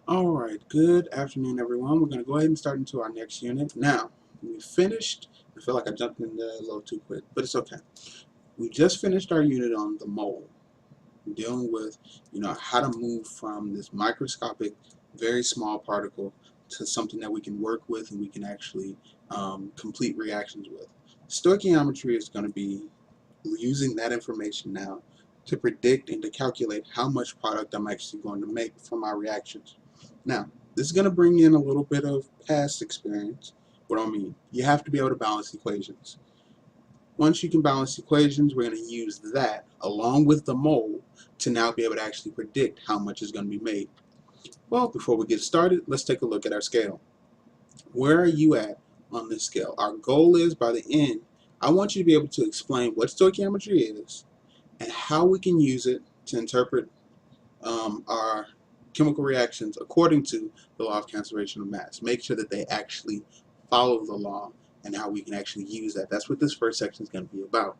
Alright, good afternoon everyone. We're going to go ahead and start into our next unit. Now, we finished, I feel like I jumped in there a little too quick, but it's okay. We just finished our unit on the mole, dealing with, how to move from this microscopic, very small particle to something that we can work with and we can actually complete reactions with. Stoichiometry is going to be using that information now to predict and to calculate how much product I'm actually going to make from my reactions. Now, this is going to bring in a little bit of past experience. What I mean, you have to be able to balance equations. Once you can balance equations, we're going to use that along with the mole to now be able to actually predict how much is going to be made. Well, before we get started, let's take a look at our scale. Where are you at on this scale? Our goal is by the end, I want you to be able to explain what stoichiometry is and how we can use it to interpret our chemical reactions according to the law of conservation of mass. Make sure that they actually follow the law and how we can actually use that. That's what this first section is going to be about.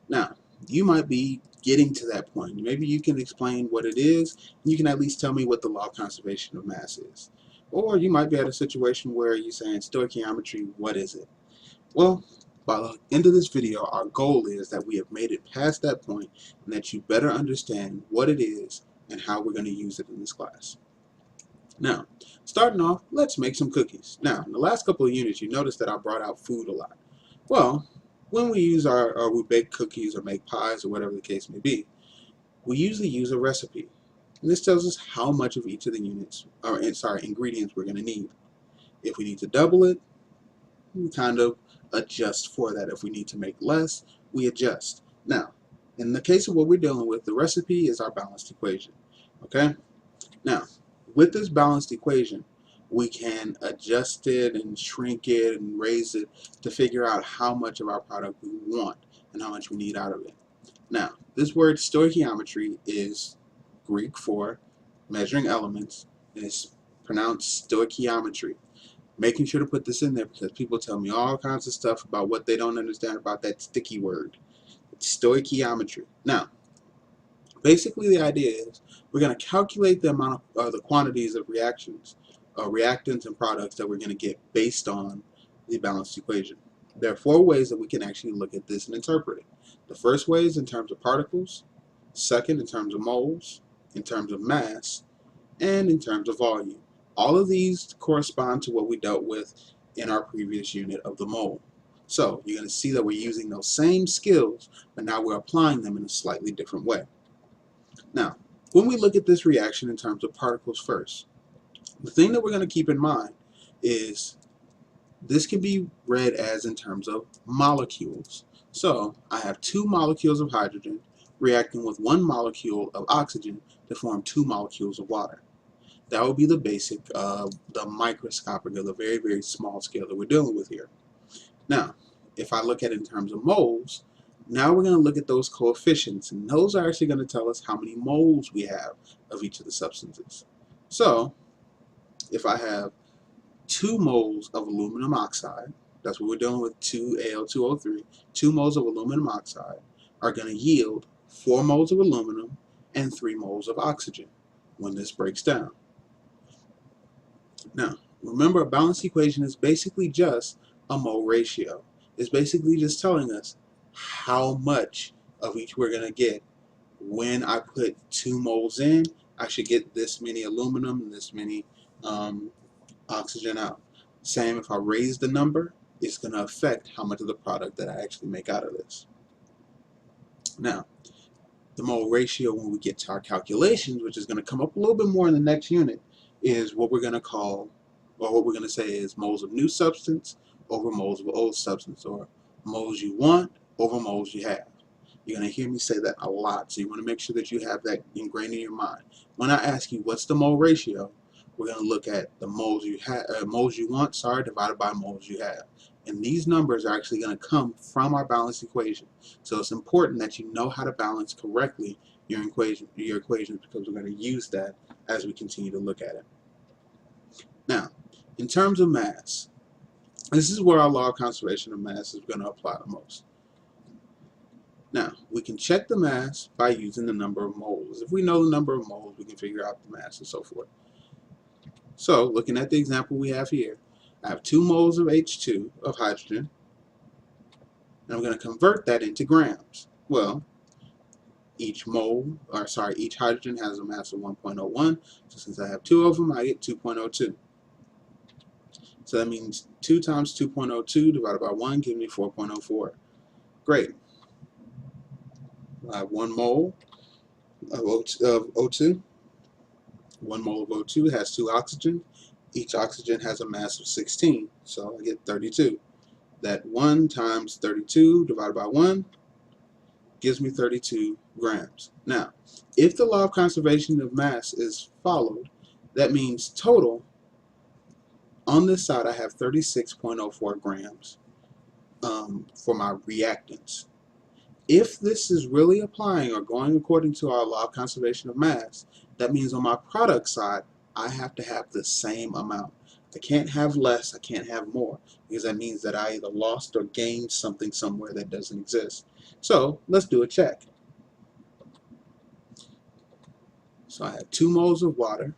Now, you might be getting to that point. Maybe you can explain what it is. You can at least tell me what the law of conservation of mass is. Or you might be at a situation where you're saying, stoichiometry, what is it? Well, by the end of this video, our goal is that we have made it past that point and that you better understand what it is and how we're going to use it in this class. Now, starting off, let's make some cookies. Now, in the last couple of units, you noticed that I brought out food a lot. Well, when we use or we bake cookies or make pies or whatever the case may be, we usually use a recipe. And this tells us how much of each of the ingredients we're going to need. If we need to double it, we kind of adjust for that. If we need to make less, we adjust. Now, in the case of what we're dealing with, the recipe is our balanced equation. Okay? Now, with this balanced equation, we can adjust it and shrink it and raise it to figure out how much of our product we want and how much we need out of it. Now, this word stoichiometry is Greek for measuring elements, and it's pronounced stoichiometry. Making sure to put this in there because people tell me all kinds of stuff about what they don't understand about that sticky word. It's stoichiometry. Now, basically the idea is we're going to calculate the amount of the quantities of reactants and products that we're going to get based on the balanced equation. There are four ways that we can actually look at this and interpret it. The first way is in terms of particles, second in terms of moles, in terms of mass, and in terms of volume. All of these correspond to what we dealt with in our previous unit of the mole. So you're going to see that we're using those same skills, but now we're applying them in a slightly different way. Now, when we look at this reaction in terms of particles first, the thing that we're going to keep in mind is this can be read as in terms of molecules. So I have two molecules of hydrogen reacting with one molecule of oxygen to form two molecules of water. That would be the basic, the microscopic, or the very, very small scale that we're dealing with here. Now, if I look at it in terms of moles, now we're going to look at those coefficients, and those are actually going to tell us how many moles we have of each of the substances. So, if I have 2 moles of aluminum oxide, that's what we're dealing with, 2Al2O3, 2 moles of aluminum oxide are going to yield 4 moles of aluminum and 3 moles of oxygen when this breaks down. Now, remember, a balanced equation is basically just a mole ratio. It's basically just telling us how much of each we're going to get. When I put 2 moles in, I should get this many aluminum and this many oxygen out. Same if I raise the number, it's going to affect how much of the product that I actually make out of this. Now, the mole ratio, when we get to our calculations, which is going to come up a little bit more in the next unit, is what we're going to call, or what we're going to say is moles of new substance over moles of old substance, or moles you want over moles you have. You're going to hear me say that a lot, so you want to make sure that you have that ingrained in your mind. When I ask you what's the mole ratio, we're going to look at the moles you want, divided by moles you have. And these numbers are actually going to come from our balanced equation. So it's important that you know how to balance correctly your equations because we're going to use that as we continue to look at it. Now, in terms of mass, this is where our law of conservation of mass is going to apply the most. Now, we can check the mass by using the number of moles. If we know the number of moles, we can figure out the mass and so forth. So looking at the example we have here, I have 2 moles of H2 of hydrogen, and I'm going to convert that into grams. Well, each hydrogen has a mass of 1.01, so since I have 2 of them, I get 2.02. So that means 2 times 2.02 divided by 1 gives me 4.04. Great. I have 1 mole of O2. 1 mole of O2 has 2 oxygen. Each oxygen has a mass of 16, so I get 32. That 1 times 32 divided by 1 gives me 32 grams. Now, if the law of conservation of mass is followed, that means total, on this side I have 36.04 grams for my reactants. If this is really applying or going according to our law of conservation of mass, that means on my product side, I have to have the same amount. I can't have less, I can't have more, because that means that I either lost or gained something somewhere that doesn't exist. So let's do a check. So I have 2 moles of water.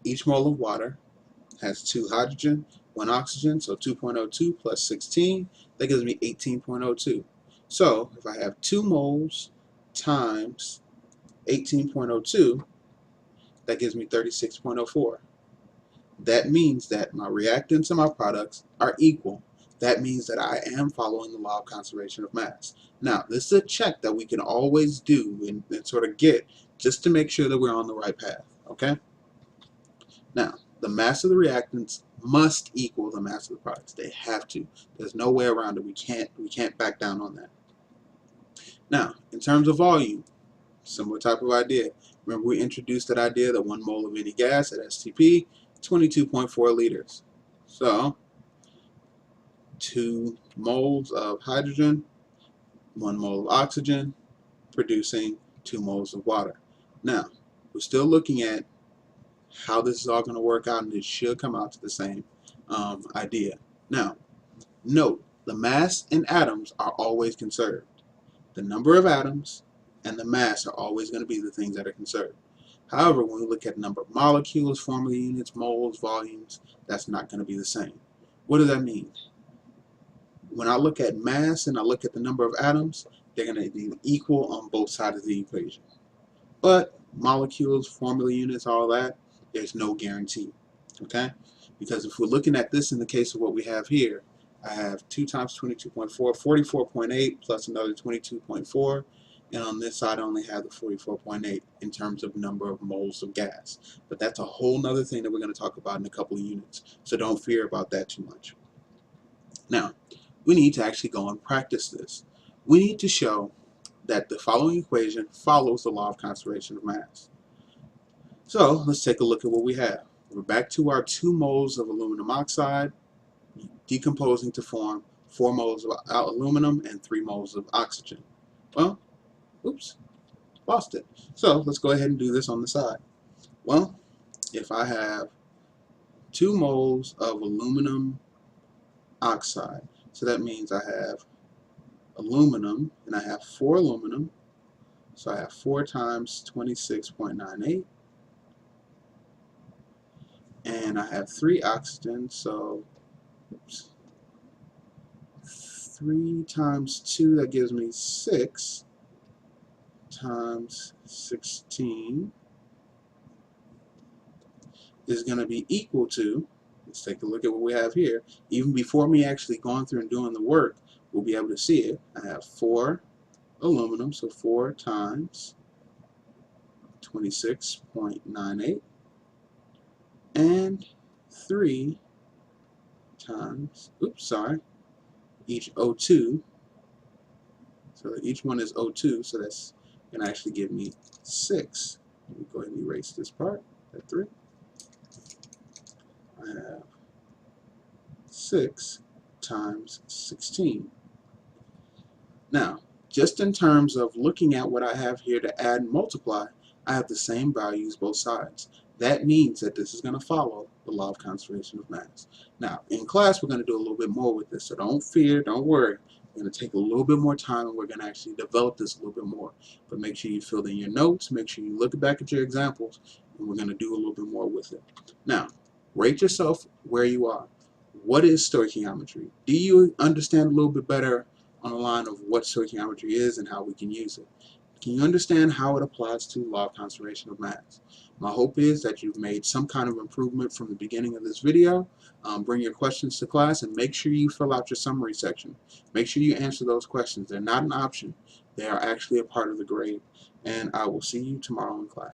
Each mole of water has 2 hydrogen, 1 oxygen, so 2.02 plus 16, that gives me 18.02. So if I have 2 moles times 18.02, that gives me 36.04. That means that my reactants and my products are equal. That means that I am following the law of conservation of mass. Now, this is a check that we can always do and sort of get just to make sure that we're on the right path, okay? Now, the mass of the reactants must equal the mass of the products. They have to. There's no way around it. We can't back down on that. Now, in terms of volume, similar type of idea. Remember we introduced that idea that 1 mole of any gas at STP, 22.4 liters. So 2 moles of hydrogen, 1 mole of oxygen, producing 2 moles of water. Now, we're still looking at how this is all going to work out, and it should come out to the same idea. Now, note, the mass and atoms are always conserved. The number of atoms and the mass are always going to be the things that are conserved. However, when we look at number of molecules, formula units, moles, volumes, that's not going to be the same. What does that mean? When I look at mass and I look at the number of atoms, they're going to be equal on both sides of the equation. But molecules, formula units, all that, there's no guarantee. Okay? Because if we're looking at this in the case of what we have here, I have 2 times 22.4, 44.8 plus another 22.4, and on this side I only have the 44.8 in terms of number of moles of gas. But that's a whole nother thing that we're going to talk about in a couple of units, so don't fear about that too much. Now, we need to actually go and practice this. We need to show that the following equation follows the law of conservation of mass. So let's take a look at what we have. We're back to our 2 moles of aluminum oxide decomposing to form 4 moles of aluminum and 3 moles of oxygen. Well, oops, lost it. So let's go ahead and do this on the side. Well, if I have 2 moles of aluminum oxide, so that means I have aluminum, and I have 4 aluminum, so I have 4 times 26.98, and I have 3 oxygen, so oops, 3 times 2, that gives me 6 times 16 is going to be equal to, let's take a look at what we have here. Even before me actually going through and doing the work, we'll be able to see it. I have 4 aluminum, so 4 times 26.98, and 3 times, oops, sorry, each O2, so each one is O2, so that's going to actually give me 6. Let me go ahead and erase this part, that 3. I have 6 times 16. Now, just in terms of looking at what I have here to add and multiply, I have the same values both sides. That means that this is going to follow the law of conservation of mass. Now, in class, we're going to do a little bit more with this, so don't fear, don't worry. We're going to take a little bit more time and we're going to actually develop this a little bit more. But make sure you fill in your notes, make sure you look back at your examples, and we're going to do a little bit more with it. Now, rate yourself where you are. What is stoichiometry? Do you understand a little bit better on the line of what stoichiometry is and how we can use it? Can you understand how it applies to law of conservation of mass? My hope is that you've made some kind of improvement from the beginning of this video. Bring your questions to class and make sure you fill out your summary section. Make sure you answer those questions. They're not an option. They are actually a part of the grade. And I will see you tomorrow in class.